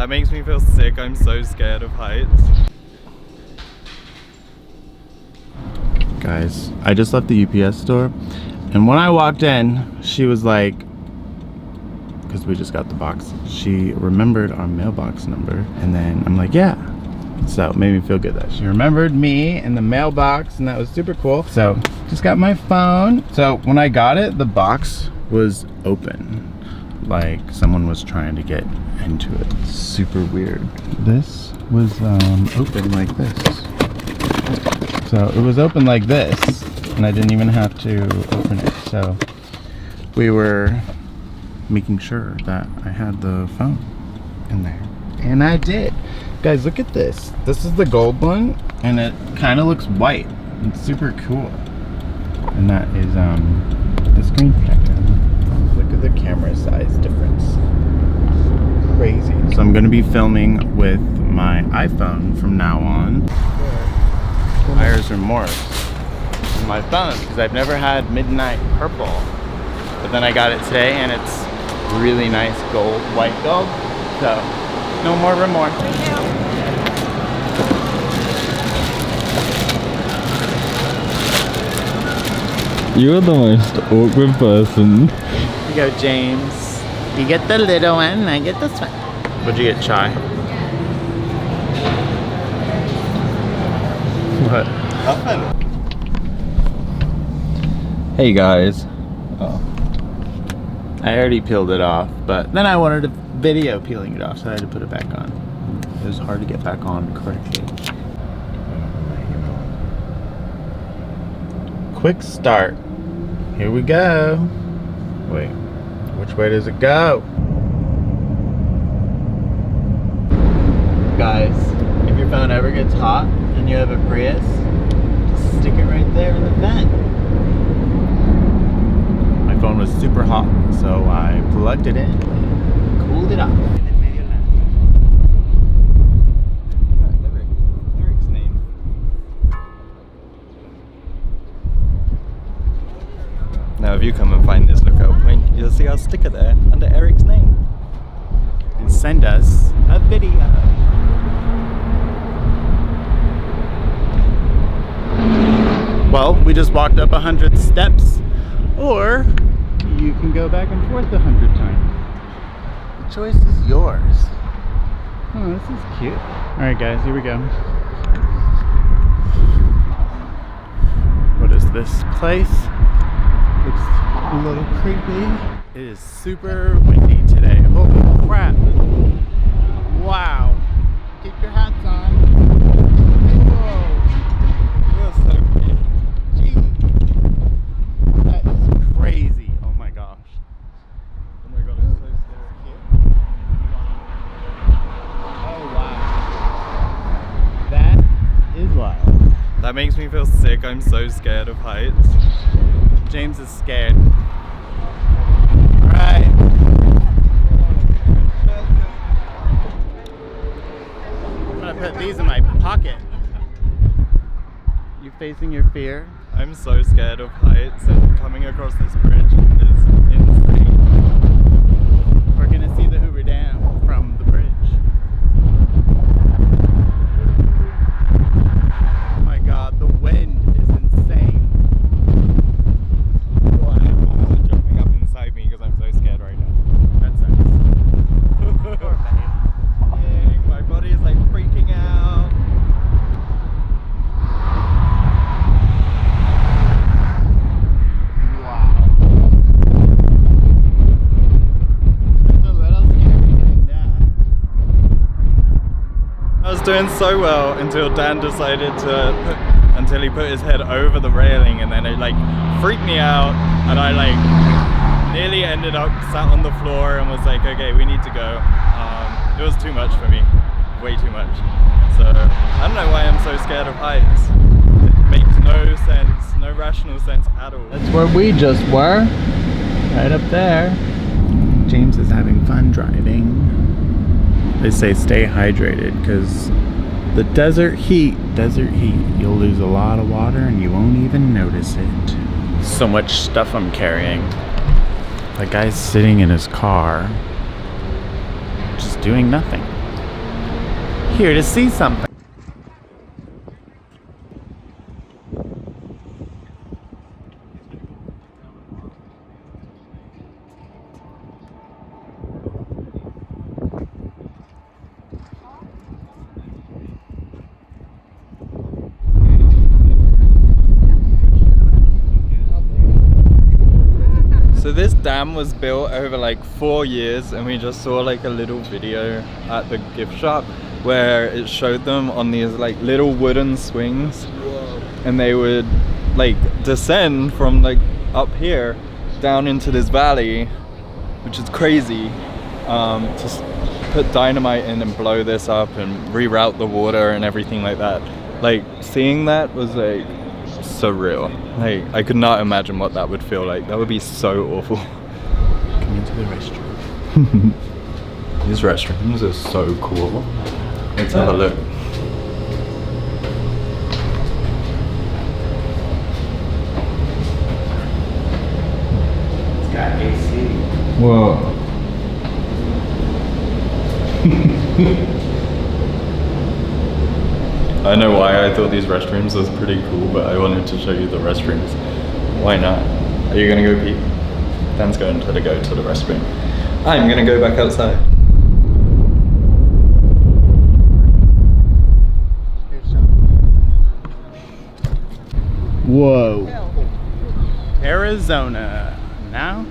That makes me feel sick. I'm so scared of heights. Guys, I just left the UPS store, and when I walked in, she was like, because we just got the box, she remembered our mailbox number, and then I'm like, yeah. So it made me feel good that she remembered me in the mailbox, and that was super cool. So just got my phone. So when I got it, the box was open, like someone was trying to get into it. Super weird. This was open like this. So it was open like this, and I didn't even have to open it. So we were making sure that I had the phone in there, and I did. Guys, look at this. This is the gold one, and it kind of looks white. It's super cool. And that is the screen protector. Look at the camera size difference. Crazy. So I'm gonna be filming with my iPhone from now on. Buyer's remorse on my phone, because I've never had midnight purple, but then I got it today and it's really nice gold, white gold, so no more remorse. You're the most awkward person. Here you go, James. You get the little one, I get this one. What'd you get, Chai? What? Nothing. Hey guys. Oh. I already peeled it off, but then I wanted a video peeling it off, so I had to put it back on. It was hard to get back on correctly. Quick start. Here we go. Wait, which way does it go? Guys, if your phone ever gets hot and you have a Prius, just stick it right there in the vent. My phone was super hot, so I plugged it in and cooled it off. Eric's name. Now if you come and find this lookout point, you'll see our sticker there under Eric's name. And send us a video. Well, we just walked up 100 steps, or you can go back and forth 100 times. The choice is yours. Oh, this is cute. Alright guys, here we go. What is this place? Looks a little creepy. It is super windy today. Holy crap. Wow. Keep your hats on. Whoa. You're so big. Jeez. That is crazy. Oh my gosh. Oh my god, it's so scary. Oh wow. That is wild. That makes me feel sick. I'm so scared of heights. James is scared. Alright. I'm gonna put these in my pocket. You facing your fear? I'm so scared of heights, and coming across this bridge is insane. We're gonna see the Hoover Dam from the bridge. Oh my god, the wind is insane. Jumping up inside me because I'm so scared right now. That sucks. Poor babe. My body is like freaking out. Wow. It's a little scary getting down. I was doing so well until Dan decided until he put his head over the railing, and then it like freaked me out, and I like nearly ended up sat on the floor and was like, okay, we need to go. It was too much for me, way too much. So I don't know why I'm so scared of heights. It makes no sense, no rational sense at all. That's where we just were, right up there. James is having fun driving. They say stay hydrated because the desert heat, you'll lose a lot of water and you won't even notice it. So much stuff I'm carrying. The guy's sitting in his car, just doing nothing. here to see something. So this dam was built over like 4 years, and we just saw like a little video at the gift shop where it showed them on these like little wooden swings. Whoa. And they would like descend from like up here down into this valley, which is crazy, to put dynamite in and blow this up and reroute the water and everything like that. Like seeing that was like surreal. Like I could not imagine what that would feel like. That would be so awful. Come into the restroom. These restrooms are so cool. Let's have a look. It's got AC. Whoa. I know why I thought these restrooms was pretty cool, but I wanted to show you the restrooms. Why not? Are you gonna go pee? Dan's going to go to the restroom. I'm gonna go back outside. Whoa. Arizona. Now